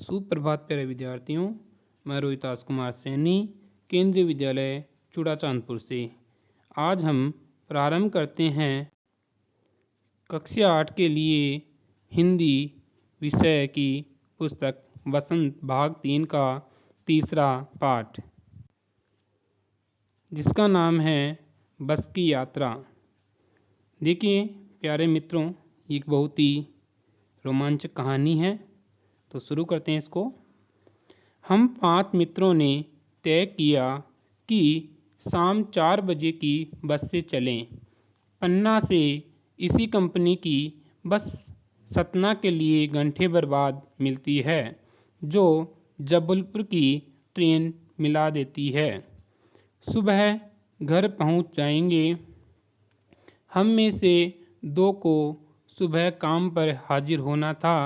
सुप्रभात प्यारे विद्यार्थियों। मैं रोहितास कुमार सैनी, केंद्रीय विद्यालय चूड़ा चांदपुर से। आज हम प्रारंभ करते हैं कक्षा 8 के लिए हिंदी विषय की पुस्तक वसंत भाग 3 का तीसरा पाठ, जिसका नाम है बस की यात्रा। देखिए प्यारे मित्रों, एक बहुत ही रोमांचक कहानी है, तो शुरू करते हैं इसको। हम 5 मित्रों ने तय किया कि शाम 4 बजे की बस से चलें। पन्ना से इसी कंपनी की बस सतना के लिए घंटे भर बाद मिलती है, जो जबलपुर की ट्रेन मिला देती है। सुबह घर पहुंच जाएंगे। हम में से 2 को सुबह काम पर हाजिर होना था,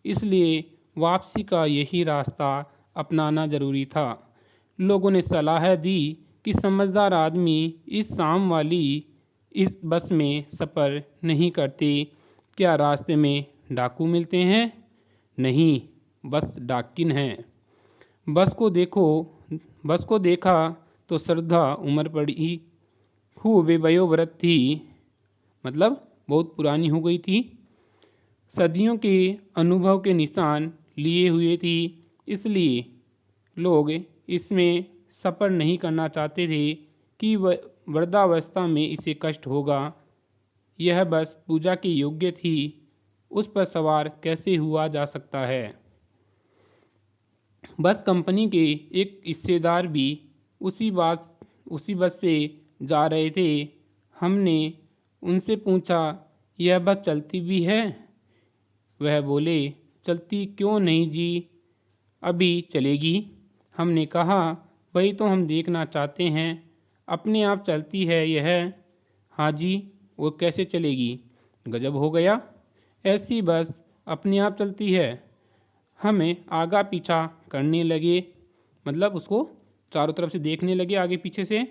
इसलिए वापसी का यही रास्ता अपनाना जरूरी था। लोगों ने सलाह दी कि समझदार आदमी इस शाम वाली इस बस में सफ़र नहीं करते। क्या रास्ते में डाकू मिलते हैं? नहीं, बस डाकिन हैं। बस को देखा तो श्रद्धा उम्र पड़ी खूब वयोवृद्ध थी, मतलब बहुत पुरानी हो गई थी। सदियों के अनुभव के निशान लिए हुए थी, इसलिए लोग इसमें सफ़र नहीं करना चाहते थे कि वृद्धावस्था में इसे कष्ट होगा। यह बस पूजा के योग्य थी, उस पर सवार कैसे हुआ जा सकता है। बस कंपनी के एक हिस्सेदार भी उसी बस से जा रहे थे। हमने उनसे पूछा, यह बस चलती भी है? वह बोले, चलती क्यों नहीं जी, अभी चलेगी। हमने कहा, वही तो हम देखना चाहते हैं, अपने आप चलती है यह? हाँ जी, वो कैसे चलेगी? गजब हो गया, ऐसी बस अपने आप चलती है। हमें आगा पीछा करने लगे, मतलब उसको चारों तरफ से देखने लगे, आगे पीछे से।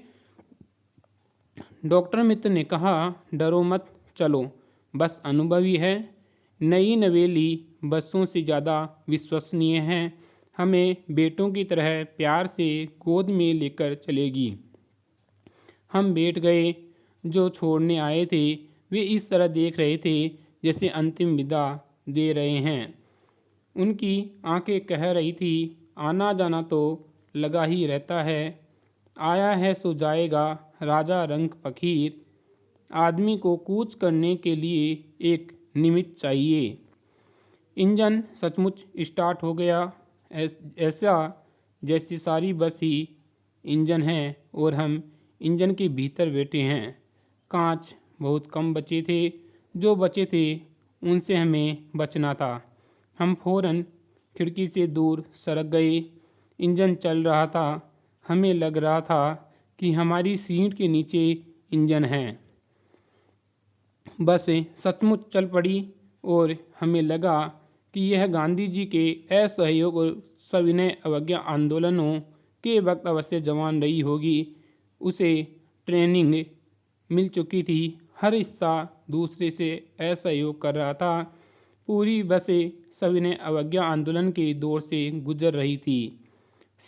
डॉक्टर मित्र ने कहा, डरो मत, चलो, बस अनुभवी है, नई नवेली बसों से ज़्यादा विश्वसनीय है, हमें बेटों की तरह प्यार से गोद में लेकर चलेगी। हम बैठ गए। जो छोड़ने आए थे वे इस तरह देख रहे थे जैसे अंतिम विदा दे रहे हैं। उनकी आंखें कह रही थी, आना जाना तो लगा ही रहता है, आया है सो जाएगा, राजा रंग फकीर। आदमी को कूच करने के लिए एक निमित्त चाहिए। इंजन सचमुच स्टार्ट हो गया, ऐसा जैसी सारी बस ही इंजन है और हम इंजन के भीतर बैठे हैं। कांच बहुत कम बचे थे, जो बचे थे उनसे हमें बचना था। हम फौरन खिड़की से दूर सरक गए। इंजन चल रहा था, हमें लग रहा था कि हमारी सीट के नीचे इंजन है। बस सचमुच चल पड़ी और हमें लगा कि यह गांधी जी के असहयोग और सविनय अवज्ञा आंदोलनों के वक्त अवश्य जवान रही होगी। उसे ट्रेनिंग मिल चुकी थी, हर हिस्सा दूसरे से असहयोग कर रहा था। पूरी बस सविनय अवज्ञा आंदोलन के दौर से गुजर रही थी।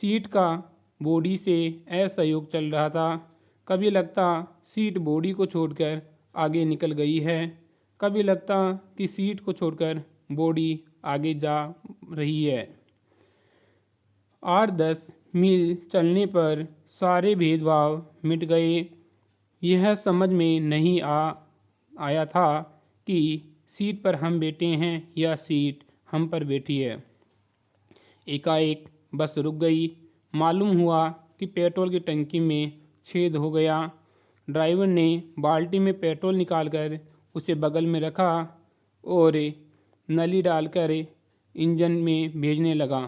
सीट का बॉडी से असहयोग चल रहा था। कभी लगता सीट बॉडी को छोड़कर आगे निकल गई है, कभी लगता कि सीट को छोड़कर बॉडी आगे जा रही है। 8-10 मील चलने पर सारे भेदभाव मिट गए। यह समझ में नहीं आया था कि सीट पर हम बैठे हैं या सीट हम पर बैठी है। एकाएक बस रुक गई। मालूम हुआ कि पेट्रोल की टंकी में छेद हो गया। ड्राइवर ने बाल्टी में पेट्रोल निकालकर उसे बगल में रखा और नली डालकर इंजन में भेजने लगा।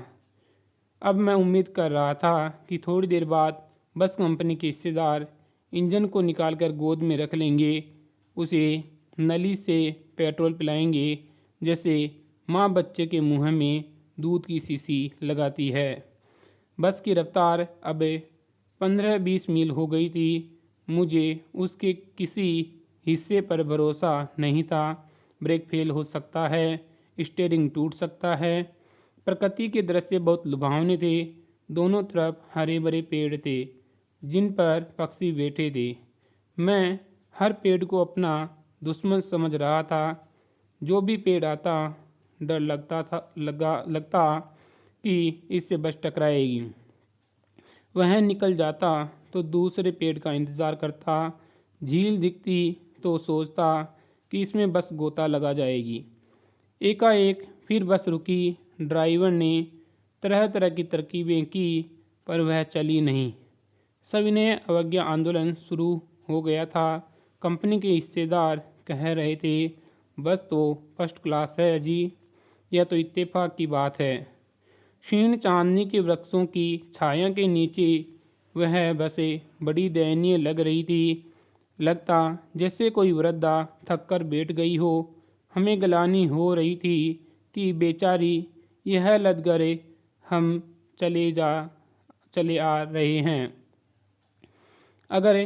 अब मैं उम्मीद कर रहा था कि थोड़ी देर बाद बस कंपनी के हिस्सेदार इंजन को निकालकर गोद में रख लेंगे, उसे नली से पेट्रोल पिलाएंगे, जैसे माँ बच्चे के मुंह में दूध की शीशी लगाती है। बस की रफ्तार अब 15-20 मील हो गई थी। मुझे उसके किसी हिस्से पर भरोसा नहीं था। ब्रेक फेल हो सकता है, स्टीयरिंग टूट सकता है, प्रकृति के दृश्य बहुत लुभावने थे। दोनों तरफ हरे भरे पेड़ थे जिन पर पक्षी बैठे थे। मैं हर पेड़ को अपना दुश्मन समझ रहा था। जो भी पेड़ आता डर लगता कि इससे बस टकराएगी। वह निकल जाता तो दूसरे पेड़ का इंतज़ार करता। झील दिखती तो सोचता कि इसमें बस गोता लगा जाएगी। एकाएक फिर बस रुकी। ड्राइवर ने तरह तरह की तरकीबें की पर वह चली नहीं। सविनय अवज्ञा आंदोलन शुरू हो गया था। कंपनी के हिस्सेदार कह रहे थे, बस तो फर्स्ट क्लास है जी, यह तो इत्तेफाक की बात है। क्षीण चांदनी के वृक्षों की छाया के नीचे वह बसें बड़ी दयनीय लग रही थी। लगता जैसे कोई वृद्धा थक कर बैठ गई हो। हमें गलानी हो रही थी कि बेचारी यह लदगरे हम चले आ रहे हैं। अगर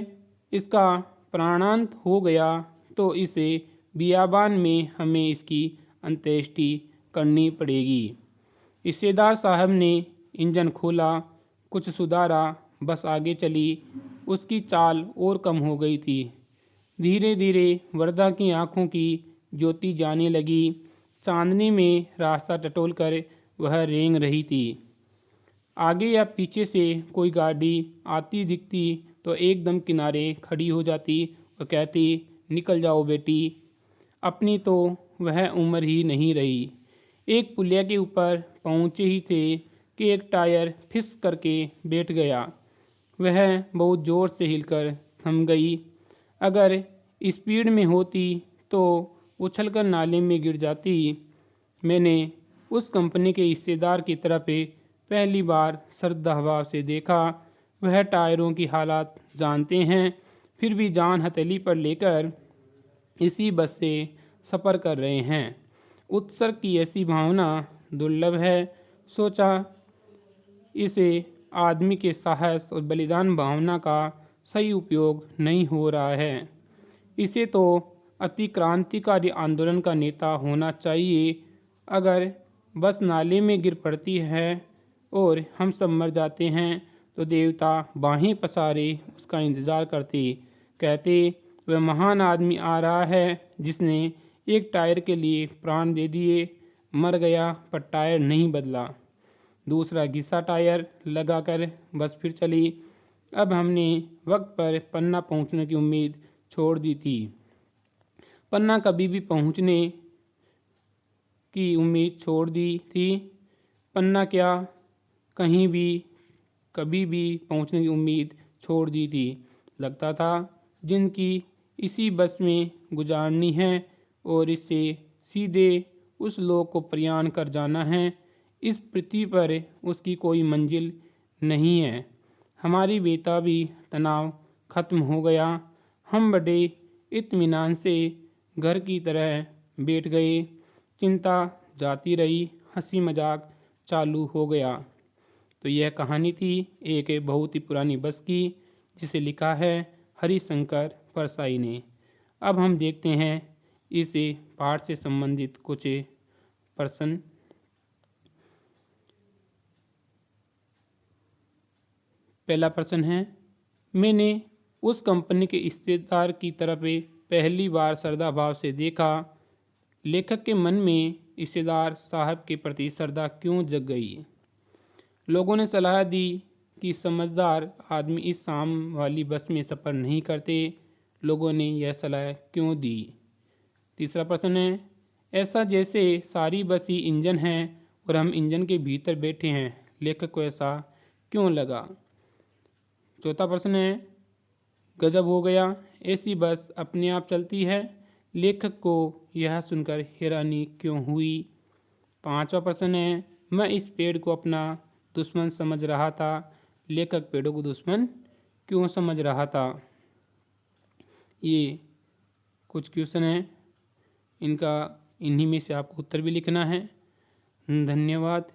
इसका प्राणांत हो गया तो इसे बियाबान में हमें इसकी अंत्येष्टि करनी पड़ेगी। हिस्सेदार साहब ने इंजन खोला, कुछ सुधारा, बस आगे चली। उसकी चाल और कम हो गई थी। धीरे धीरे वरदा की आंखों की ज्योति जाने लगी। चांदनी में रास्ता टटोलकर वह रेंग रही थी। आगे या पीछे से कोई गाड़ी आती दिखती तो एकदम किनारे खड़ी हो जाती और कहती, निकल जाओ बेटी। अपनी तो वह उम्र ही नहीं रही। एक पुलिया के ऊपर पहुंचे ही थे कि एक टायर फिस करके बैठ गया। वह बहुत जोर से हिलकर थम गई। अगर स्पीड में होती तो उछलकर नाले में गिर जाती। मैंने उस कंपनी के हिस्सेदार की तरफ पहली बार श्रद्धाभाव से देखा। वह टायरों की हालत जानते हैं, फिर भी जान हथेली पर लेकर इसी बस से सफ़र कर रहे हैं। उत्सर्ग की ऐसी भावना दुर्लभ है। सोचा, इसे आदमी के साहस और बलिदान भावना का सही उपयोग नहीं हो रहा है। इसे तो अतिक्रांतिकारी आंदोलन का नेता होना चाहिए। अगर बस नाले में गिर पड़ती है और हम सब मर जाते हैं तो देवता बाहें पसारे उसका इंतज़ार करते, कहते, वह महान आदमी आ रहा है जिसने एक टायर के लिए प्राण दे दिए। मर गया पर टायर नहीं बदला। दूसरा घिसा टायर लगाकर बस फिर चली। अब हमने वक्त पर पन्ना पहुंचने की उम्मीद छोड़ दी थी। पन्ना कभी भी पहुंचने की उम्मीद छोड़ दी थी। पन्ना क्या, कहीं भी कभी भी पहुंचने की उम्मीद छोड़ दी थी। लगता था जिनकी इसी बस में गुजारनी है और इससे सीधे उस लोक को प्रयाण कर जाना है। इस पृथ्वी पर उसकी कोई मंजिल नहीं है। हमारी बेताबी तनाव खत्म हो गया। हम बड़े इत्मीनान से घर की तरह बैठ गए। चिंता जाती रही, हंसी मजाक चालू हो गया। तो यह कहानी थी एक बहुत ही पुरानी बस की, जिसे लिखा है हरिशंकर परसाई ने। अब हम देखते हैं इस पाठ से संबंधित कुछ प्रश्न। पहला प्रश्न है, मैंने उस कंपनी के हिस्सेदार की तरफ पहली बार श्रद्धा भाव से देखा। लेखक के मन में हिस्सेदार साहब के प्रति श्रद्धा क्यों जग गई? लोगों ने सलाह दी कि समझदार आदमी इस शाम वाली बस में सफ़र नहीं करते। लोगों ने यह सलाह क्यों दी? तीसरा प्रश्न है, ऐसा जैसे सारी बस ही इंजन है और हम इंजन के भीतर बैठे हैं। लेखक को ऐसा क्यों लगा? चौथा प्रश्न है, गजब हो गया, ऐसी बस अपने आप चलती है। लेखक को यह सुनकर हैरानी क्यों हुई? पांचवा प्रश्न है, मैं इस पेड़ को अपना दुश्मन समझ रहा था। लेखक पेड़ों को दुश्मन क्यों समझ रहा था? ये कुछ क्वेश्चन हैं, इन्हीं में से आपको उत्तर भी लिखना है। धन्यवाद।